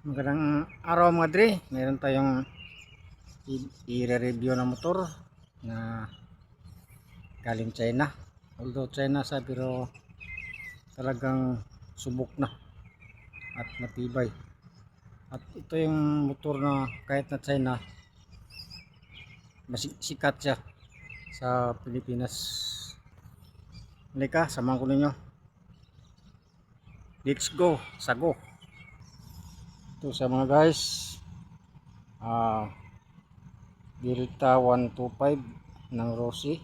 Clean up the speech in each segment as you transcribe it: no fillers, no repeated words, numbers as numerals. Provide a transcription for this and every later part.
Magandang araw mga dre. Meron tayong i-review na motor na galing China. Although China sa pero talagang subok na at matibay. At ito yung motor na kahit na China, sikat siya sa Pilipinas. Halika, samahan ko ninyo. Let's go, sago. Ito sa mga guys, Delta 125 ng Rossi.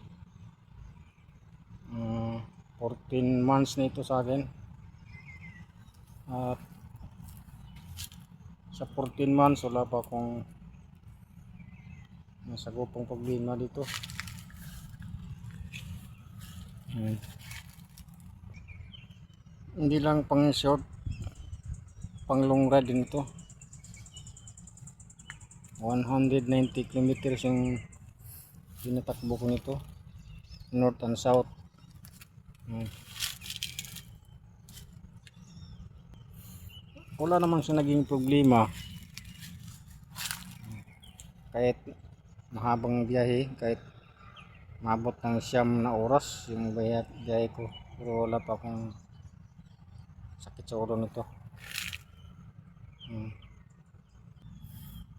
14 months na ito sa akin. At sa 14 months wala pa akong nasagupong problema dito. Hindi lang pang short, pang long ride din ito. 190 kilometers yung tinatakbo ko nito, north and south. Wala namang siya naging problema kahit mahabang biyahe, kahit mabot ng 9 na oras yung biyahe ko, pero wala pa akong sakit sa ulo nito.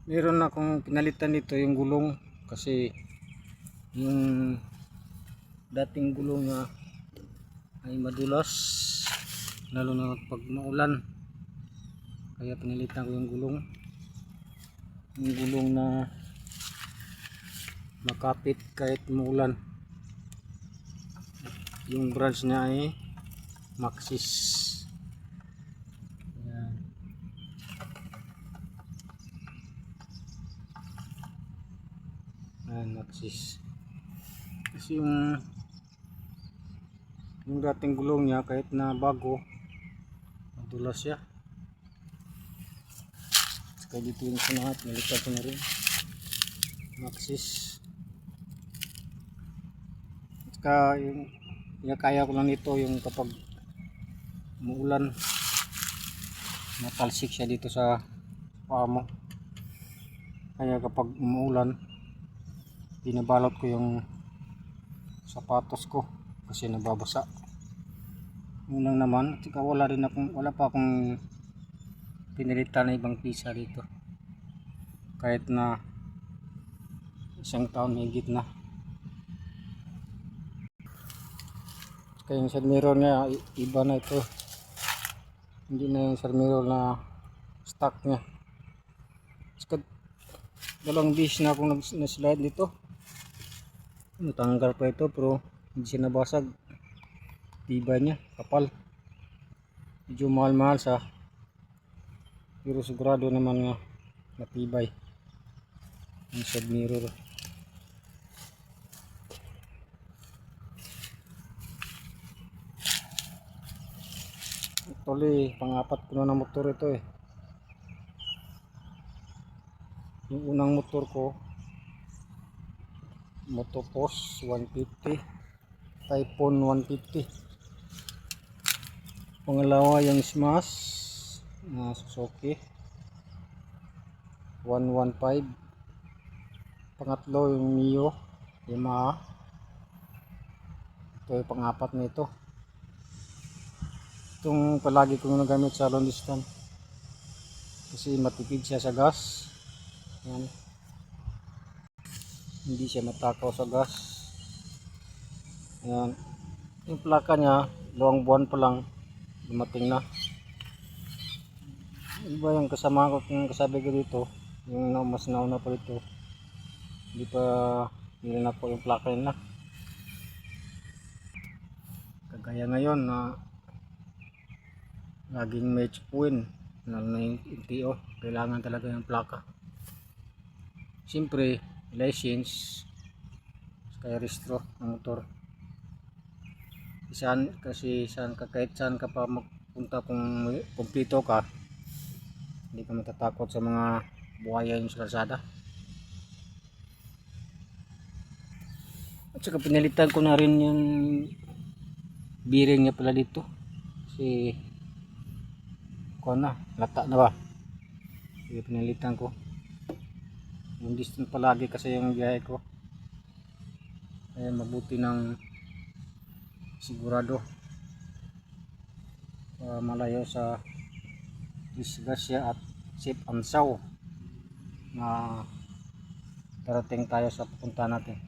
Meron akong pinalitan dito yung gulong kasi yung dating gulong na ay madulas, lalo na pag maulan, kaya pinalitan ko yung gulong na makapit kahit maulan. Yung branch niya ay Maxxis. Maxxis kasi yung dating gulong niya kahit na bago madulas siya. Kaya dito yung sinahat, nalitan ko na rin Maxxis. Saka yung kaya ko lang nito yung kapag umuulan, matalsik siya dito sa paa mo, kaya kapag umuulan binabalot ko yung sapatos ko kasi nababasa. Yun lang naman. At saka wala pa akong pinilitan na ibang pisa dito kahit na 1 taon higit na. Saka yung side mirror niya iba na ito, hindi na yung side mirror na stock niya. Saka dalawang beses na akong na-slide dito, natanggal pa ito pero hindi siya nabasag. Tibay niya, kapal. Medyo mahal sa, pero sigurado naman nga matibay yung side mirror. Actually pang-apat ko na motor ito eh. Yung unang motor ko Motopos 150, Typhoon 150. Pangalawa yung Smash na Suzuki 115. Pangatlo yung Mio Yamaha. Ito yung pang-apat na ito. Itong palagi kong nagamit sa long distance kasi matipid siya sa gas. Yan. Hindi siya matakaw sa gas. Ayan. Yung plaka niya 2 buwan pa lang dumating na. Iba yung kasama ko, yung kasabi ko dito, yung mas nauna pa dito, hindi pa nila po yung plaka nila. Kagaya ngayon na laging may checkpoint, lalo na yung NTO, kailangan talaga yung plaka. Siyempre license kaya registro ng motor. Kasi kahit saan ka pa magpunta, kung kumpleto ka, hindi ka matatakot sa mga buhaya yung sa kalsada. At saka pinalitan ko na rin yung bearing niya pala dito kasi kuha na, lata na ba. Kaya pinalitan ko. Yung distance palagi kasi yung biyahe ko. Kaya mabuti ng sigurado malayo sa disgrasya at safe and sound na darating tayo sa pupunta natin.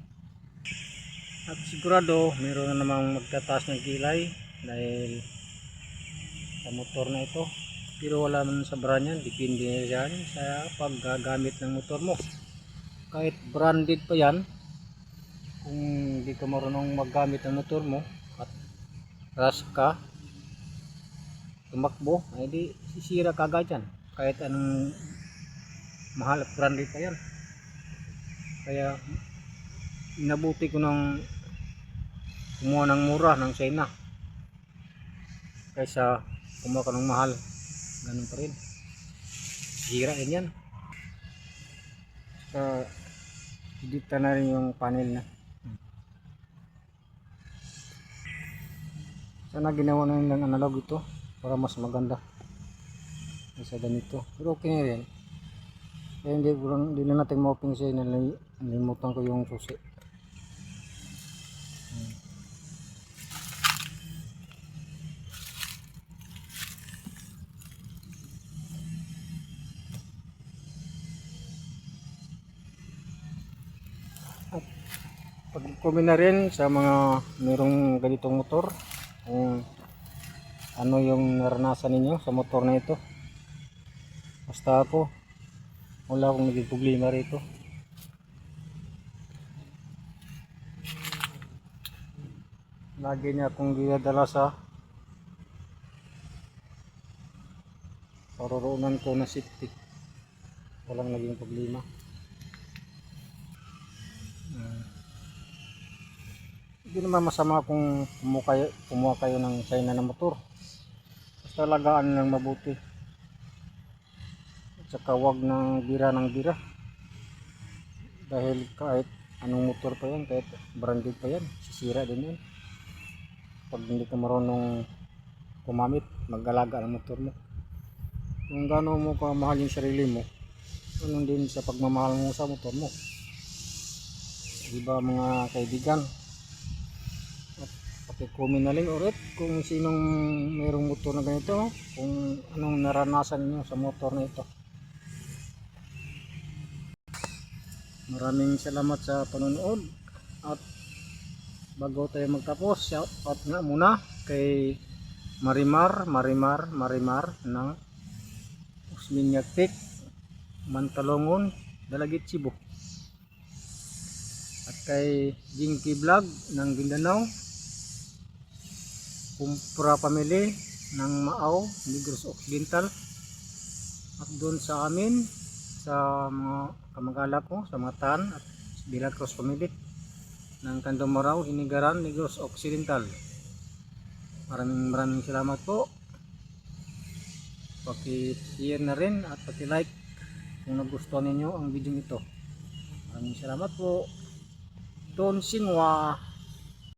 At sigurado mayroon na namang magtataas ng kilay dahil sa motor na ito, pero wala man sa brand yan, depende yan sa paggagamit ng motor mo. Kahit branded pa yan, kung hindi ka marunong maggamit ng motor mo at rush ka tumakbo, ay di sisira ka agad yan kahit anong mahal at branded pa yan. Kaya inabuti ko ng kumuha ng mura ng China kaysa kumuha ka ng mahal, ganun pa rin, sira din yan. So edita na rin yung panel na. Sana ginawa na ng analog ito para mas maganda kaysa ganito, pero okay na rin. Kaya hindi na natin ma-open siya, nalimutan ko yung susi. At pag-comment na rin sa mga mayroong ganitong motor kung ano yung naranasan ninyo sa motor na ito. Basta ako, wala akong naging problema rito. Lagi niya akong dinadala sa paroroonan ko na safety. Walang naging problema. Hindi naman masama kung kumuha kayo ng China na motor. Basta lagaan lang mabuti. At saka wag ng bira ng bira. Dahil kahit anong motor pa yan, kahit branded pa yan, sisira din yan. Pag hindi ka marunong kumamit, mag-alaga ng motor mo. Kung gaano mo kamahal yung sarili mo, ganun din sa pagmamahal mo sa motor mo. Diba mga kaibigan? At paki-comment na lang ulit kung sinong mayroong motor na ganito, kung anong naranasan niyo sa motor na ito. Maraming salamat sa panonood. At bago tayo magtapos, shout out nga muna kay Marimar ng Usminyaktik, Mantalongon, Dalagit, Cebu. At kay Jinky Vlog ng Mindanao, Kumpra Family ng Maaw, Negros Occidental. At doon sa amin, sa mga kamag-anak ko, sa Matan at Bilacros Family ng Candomaraw, Hinigaran, Negros Occidental. Maraming salamat po. Paki-share na rin at paki-like kung nagustuhan ninyo ang video nito. Maraming salamat po. Don Sinwa.